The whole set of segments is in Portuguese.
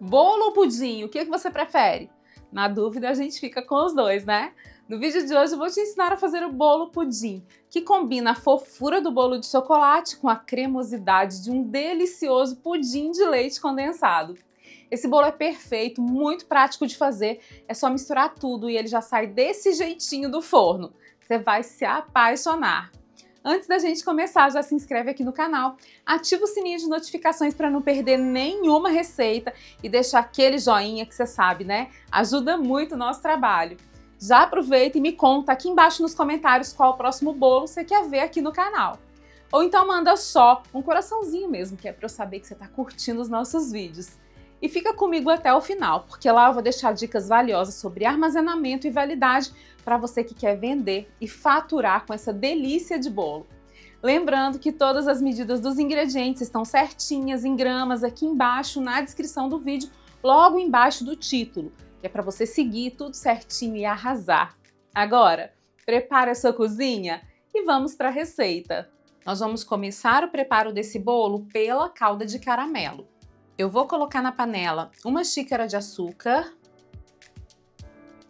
Bolo ou pudim? O que você prefere? Na dúvida, a gente fica com os dois, né? No vídeo de hoje eu vou te ensinar a fazer o bolo pudim, que combina a fofura do bolo de chocolate com a cremosidade de um delicioso pudim de leite condensado. Esse bolo é perfeito, muito prático de fazer, é só misturar tudo e ele já sai desse jeitinho do forno. Você vai se apaixonar! Antes da gente começar, já se inscreve aqui no canal, ativa o sininho de notificações para não perder nenhuma receita e deixa aquele joinha que você sabe, né? Ajuda muito o nosso trabalho. Já aproveita e me conta aqui embaixo nos comentários qual o próximo bolo você quer ver aqui no canal. Ou então manda só um coraçãozinho mesmo, que é para eu saber que você está curtindo os nossos vídeos. E fica comigo até o final, porque lá eu vou deixar dicas valiosas sobre armazenamento e validade para você que quer vender e faturar com essa delícia de bolo. Lembrando que todas as medidas dos ingredientes estão certinhas em gramas aqui embaixo na descrição do vídeo, logo embaixo do título, que é para você seguir tudo certinho e arrasar. Agora, prepare a sua cozinha e vamos para a receita. Nós vamos começar o preparo desse bolo pela calda de caramelo. Eu vou colocar na panela uma xícara de açúcar.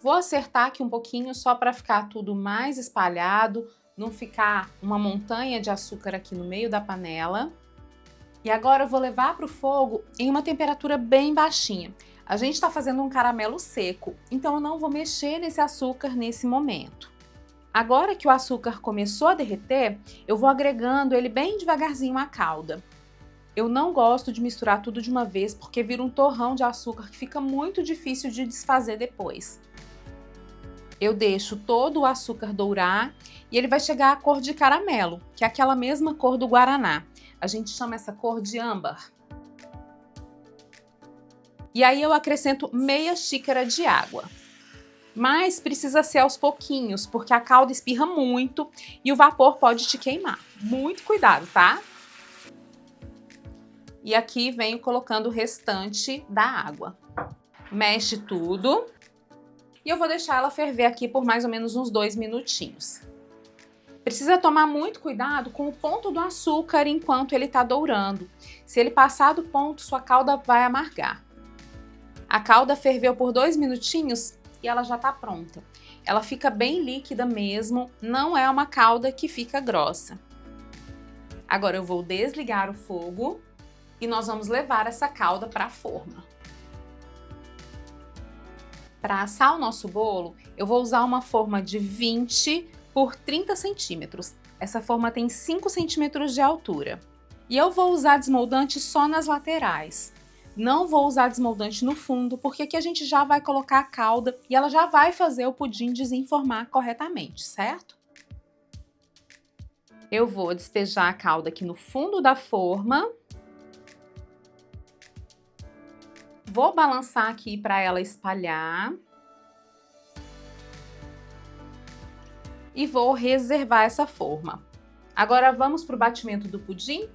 Vou acertar aqui um pouquinho só para ficar tudo mais espalhado, não ficar uma montanha de açúcar aqui no meio da panela. E agora eu vou levar para o fogo em uma temperatura bem baixinha. A gente está fazendo um caramelo seco, então eu não vou mexer nesse açúcar nesse momento. Agora que o açúcar começou a derreter, eu vou agregando ele bem devagarzinho à calda. Eu não gosto de misturar tudo de uma vez porque vira um torrão de açúcar que fica muito difícil de desfazer depois. Eu deixo todo o açúcar dourar e ele vai chegar à cor de caramelo, que é aquela mesma cor do guaraná. A gente chama essa cor de âmbar. E aí eu acrescento meia xícara de água. Mas precisa ser aos pouquinhos, porque a calda espirra muito e o vapor pode te queimar. Muito cuidado, tá? E aqui venho colocando o restante da água. Mexe tudo. E eu vou deixar ela ferver aqui por mais ou menos uns 2 minutinhos. Precisa tomar muito cuidado com o ponto do açúcar enquanto ele está dourando. Se ele passar do ponto, sua calda vai amargar. A calda ferveu por 2 minutinhos e ela já está pronta. Ela fica bem líquida mesmo, não é uma calda que fica grossa. Agora eu vou desligar o fogo. E nós vamos levar essa calda para a forma. Para assar o nosso bolo, eu vou usar uma forma de 20 por 30 centímetros. Essa forma tem 5 centímetros de altura. E eu vou usar desmoldante só nas laterais. Não vou usar desmoldante no fundo, porque aqui a gente já vai colocar a calda e ela já vai fazer o pudim desenformar corretamente, certo? Eu vou despejar a calda aqui no fundo da forma. Vou balançar aqui para ela espalhar. E vou reservar essa forma. Agora vamos para o batimento do pudim?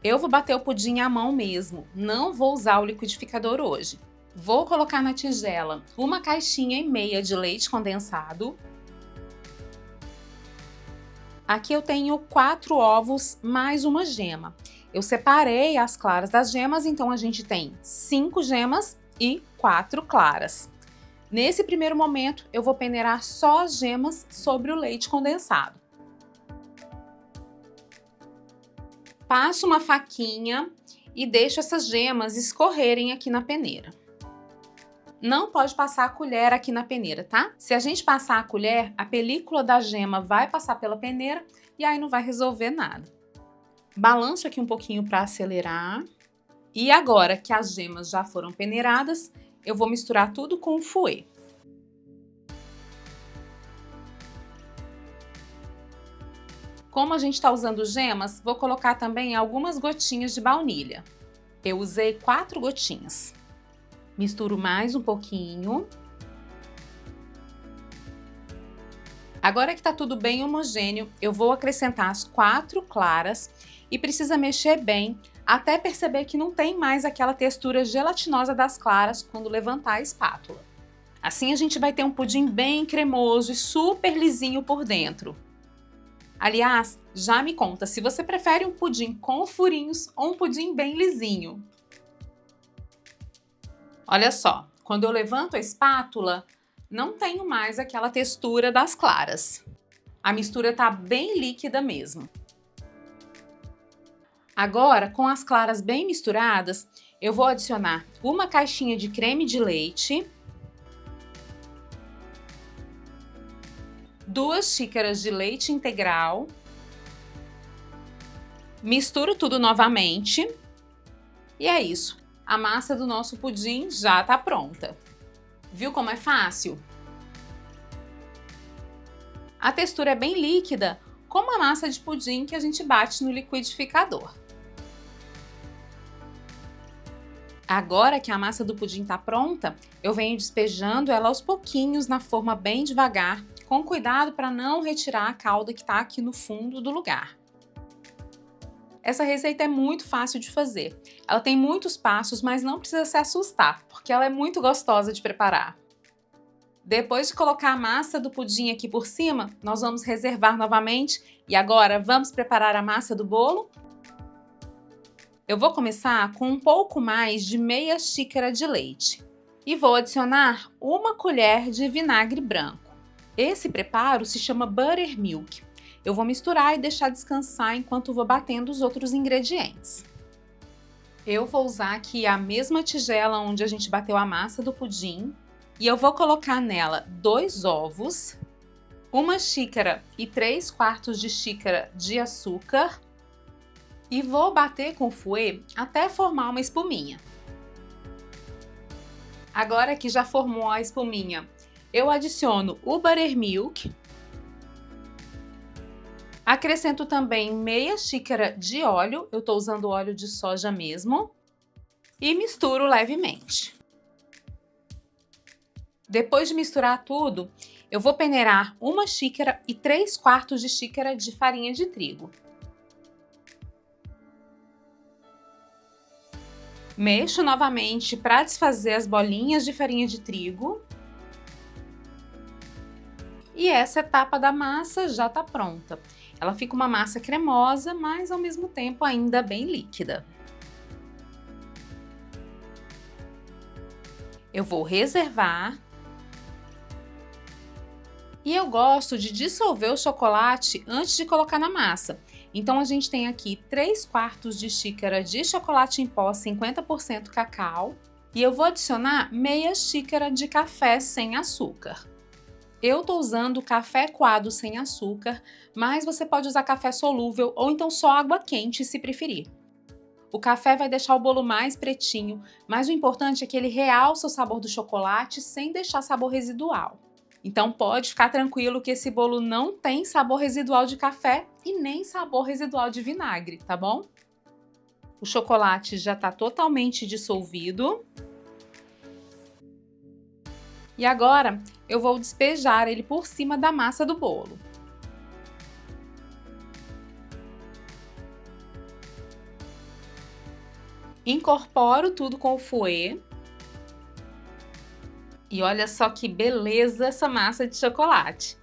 Eu vou bater o pudim à mão mesmo, não vou usar o liquidificador hoje. Vou colocar na tigela 1,5 caixinha de leite condensado. Aqui eu tenho 4 ovos mais uma gema. Eu separei as claras das gemas, então a gente tem 5 gemas e 4 claras. Nesse primeiro momento, eu vou peneirar só as gemas sobre o leite condensado. Passo uma faquinha e deixo essas gemas escorrerem aqui na peneira. Não pode passar a colher aqui na peneira, tá? Se a gente passar a colher, a película da gema vai passar pela peneira e aí não vai resolver nada. Balanço aqui um pouquinho para acelerar. E agora que as gemas já foram peneiradas, eu vou misturar tudo com o fouet. Como a gente está usando gemas, vou colocar também algumas gotinhas de baunilha. Eu usei 4 gotinhas. Misturo mais um pouquinho. Agora que está tudo bem homogêneo, eu vou acrescentar as 4 claras e precisa mexer bem até perceber que não tem mais aquela textura gelatinosa das claras quando levantar a espátula. Assim a gente vai ter um pudim bem cremoso e super lisinho por dentro. Aliás, já me conta se você prefere um pudim com furinhos ou um pudim bem lisinho. Olha só, quando eu levanto a espátula, não tenho mais aquela textura das claras. A mistura tá bem líquida mesmo. Agora, com as claras bem misturadas, eu vou adicionar uma caixinha de creme de leite, 2 xícaras de leite integral, misturo tudo novamente e é isso. A massa do nosso pudim já tá pronta. Viu como é fácil? A textura é bem líquida, como a massa de pudim que a gente bate no liquidificador. Agora que a massa do pudim está pronta, eu venho despejando ela aos pouquinhos na forma bem devagar, com cuidado para não retirar a calda que está aqui no fundo do lugar. Essa receita é muito fácil de fazer. Ela tem muitos passos, mas não precisa se assustar, porque ela é muito gostosa de preparar. Depois de colocar a massa do pudim aqui por cima, nós vamos reservar novamente. E agora, vamos preparar a massa do bolo? Eu vou começar com um pouco mais de meia xícara de leite e vou adicionar uma colher de vinagre branco. Esse preparo se chama buttermilk. Eu vou misturar e deixar descansar enquanto vou batendo os outros ingredientes. Eu vou usar aqui a mesma tigela onde a gente bateu a massa do pudim e eu vou colocar nela 2 ovos, 1 xícara e 3/4 de xícara de açúcar, e vou bater com o fouet até formar uma espuminha. Agora que já formou a espuminha, eu adiciono o buttermilk, acrescento também meia xícara de óleo, eu estou usando óleo de soja mesmo, e misturo levemente. Depois de misturar tudo, eu vou peneirar 1 xícara e 3/4 de xícara de farinha de trigo. Mexo novamente para desfazer as bolinhas de farinha de trigo. E essa etapa da massa já está pronta. Ela fica uma massa cremosa, mas ao mesmo tempo ainda bem líquida. Eu vou reservar. E eu gosto de dissolver o chocolate antes de colocar na massa. Então a gente tem aqui 3/4 de xícara de chocolate em pó 50% cacau e eu vou adicionar meia xícara de café sem açúcar. Eu tô usando café coado sem açúcar, mas você pode usar café solúvel ou então só água quente se preferir. O café vai deixar o bolo mais pretinho, mas o importante é que ele realça o sabor do chocolate sem deixar sabor residual. Então pode ficar tranquilo que esse bolo não tem sabor residual de café e nem sabor residual de vinagre, tá bom? O chocolate já está totalmente dissolvido. E agora eu vou despejar ele por cima da massa do bolo. Incorporo tudo com o fouet. E olha só que beleza essa massa de chocolate.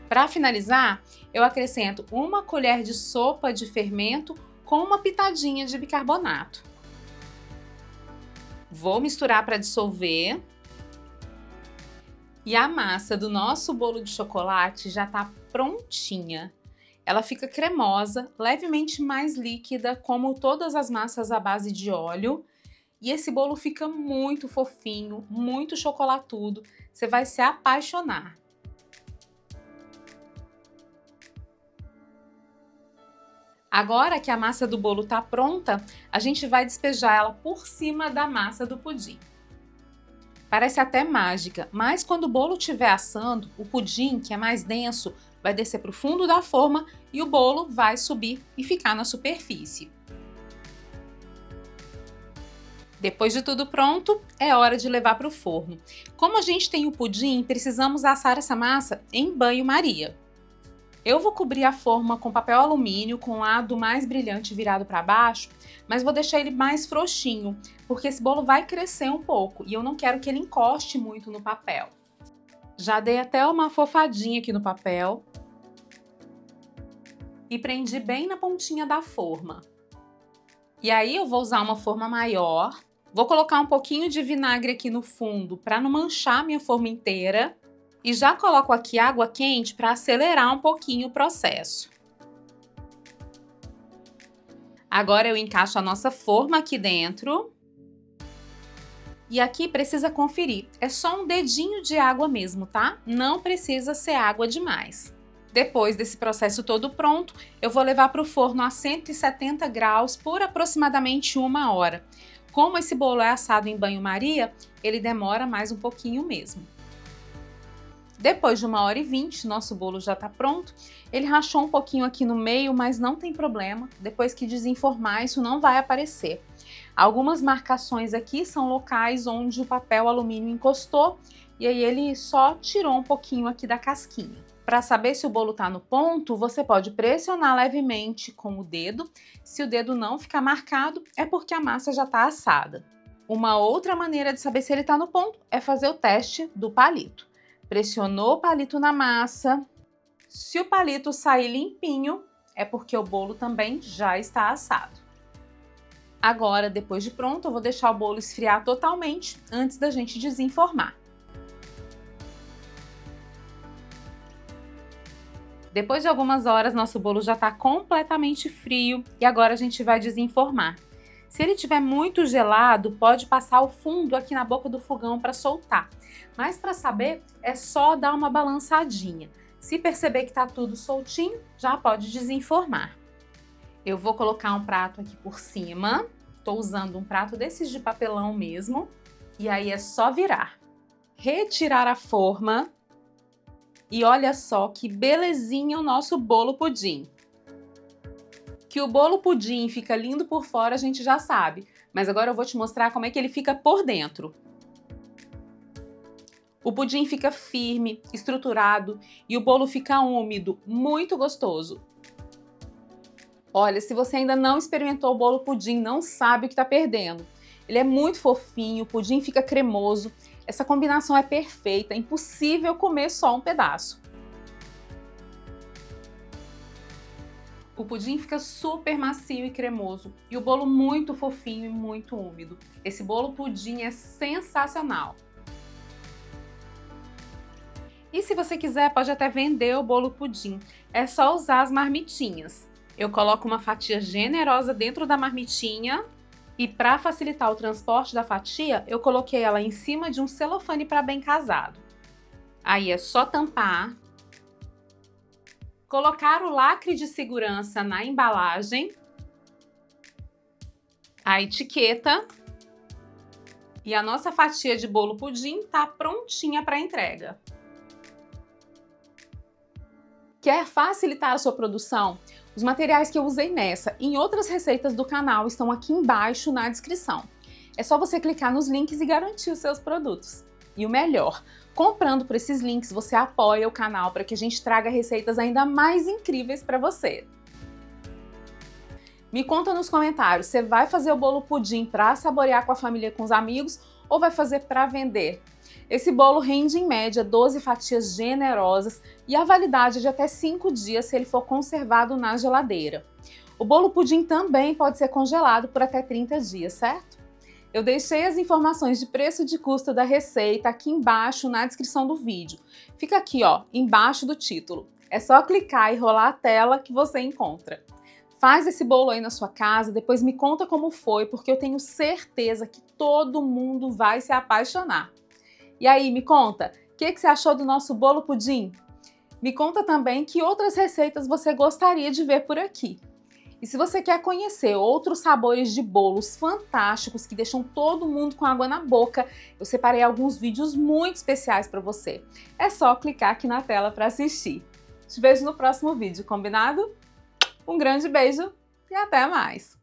Para finalizar, eu acrescento 1 colher de sopa de fermento com uma pitadinha de bicarbonato. Vou misturar para dissolver. E a massa do nosso bolo de chocolate já está prontinha. Ela fica cremosa, levemente mais líquida, como todas as massas à base de óleo. E esse bolo fica muito fofinho, muito chocolatudo. Você vai se apaixonar. Agora que a massa do bolo está pronta, a gente vai despejar ela por cima da massa do pudim. Parece até mágica, mas quando o bolo estiver assando, o pudim, que é mais denso, vai descer para o fundo da forma e o bolo vai subir e ficar na superfície. Depois de tudo pronto, é hora de levar para o forno. Como a gente tem o pudim, precisamos assar essa massa em banho-maria. Eu vou cobrir a forma com papel alumínio com o lado mais brilhante virado para baixo, mas vou deixar ele mais frouxinho, porque esse bolo vai crescer um pouco e eu não quero que ele encoste muito no papel. Já dei até uma afofadinha aqui no papel e prendi bem na pontinha da forma. E aí eu vou usar uma forma maior. Vou colocar um pouquinho de vinagre aqui no fundo para não manchar a minha forma inteira. E já coloco aqui água quente para acelerar um pouquinho o processo. Agora eu encaixo a nossa forma aqui dentro. E aqui precisa conferir, é só um dedinho de água mesmo, tá? Não precisa ser água demais. Depois desse processo todo pronto, eu vou levar para o forno a 170 graus por aproximadamente 1 hora. Como esse bolo é assado em banho-maria, ele demora mais um pouquinho mesmo. Depois de 1h20, nosso bolo já está pronto. Ele rachou um pouquinho aqui no meio, mas não tem problema. Depois que desenformar, isso não vai aparecer. Algumas marcações aqui são locais onde o papel alumínio encostou e aí ele só tirou um pouquinho aqui da casquinha. Para saber se o bolo está no ponto, você pode pressionar levemente com o dedo. Se o dedo não ficar marcado, é porque a massa já está assada. Uma outra maneira de saber se ele está no ponto é fazer o teste do palito. Pressionou o palito na massa. Se o palito sair limpinho, é porque o bolo também já está assado. Agora, depois de pronto, eu vou deixar o bolo esfriar totalmente antes da gente desenformar. Depois de algumas horas, nosso bolo já está completamente frio e agora a gente vai desenformar. Se ele estiver muito gelado, pode passar o fundo aqui na boca do fogão para soltar. Mas para saber, é só dar uma balançadinha. Se perceber que está tudo soltinho, já pode desenformar. Eu vou colocar um prato aqui por cima. Estou usando um prato desses de papelão mesmo. E aí é só virar. Retirar a forma. E olha só que belezinha o nosso bolo pudim. Que o bolo pudim fica lindo por fora, a gente já sabe. Mas agora eu vou te mostrar como é que ele fica por dentro. O pudim fica firme, estruturado e o bolo fica úmido, muito gostoso. Olha, se você ainda não experimentou o bolo pudim, não sabe o que está perdendo. Ele é muito fofinho, o pudim fica cremoso. Essa combinação é perfeita, é impossível comer só um pedaço. O pudim fica super macio e cremoso e o bolo muito fofinho e muito úmido. Esse bolo pudim é sensacional. E se você quiser, pode até vender o bolo pudim. É só usar as marmitinhas. Eu coloco uma fatia generosa dentro da marmitinha e para facilitar o transporte da fatia, eu coloquei ela em cima de um celofane para bem casado. Aí é só tampar, colocar o lacre de segurança na embalagem, a etiqueta e a nossa fatia de bolo pudim está prontinha para entrega. Quer facilitar a sua produção? Os materiais que eu usei nessa e em outras receitas do canal estão aqui embaixo na descrição. É só você clicar nos links e garantir os seus produtos. E o melhor, comprando por esses links você apoia o canal para que a gente traga receitas ainda mais incríveis para você. Me conta nos comentários, você vai fazer o bolo pudim para saborear com a família e com os amigos ou vai fazer para vender? Esse bolo rende em média 12 fatias generosas e a validade é de até 5 dias se ele for conservado na geladeira. O bolo pudim também pode ser congelado por até 30 dias, certo? Eu deixei as informações de preço e de custo da receita aqui embaixo na descrição do vídeo. Fica aqui, ó, embaixo do título. É só clicar e rolar a tela que você encontra. Faz esse bolo aí na sua casa, depois me conta como foi, porque eu tenho certeza que todo mundo vai se apaixonar. E aí, me conta, o que você achou do nosso bolo pudim? Me conta também que outras receitas você gostaria de ver por aqui. E se você quer conhecer outros sabores de bolos fantásticos que deixam todo mundo com água na boca, eu separei alguns vídeos muito especiais para você. É só clicar aqui na tela para assistir. Te vejo no próximo vídeo, combinado? Um grande beijo e até mais!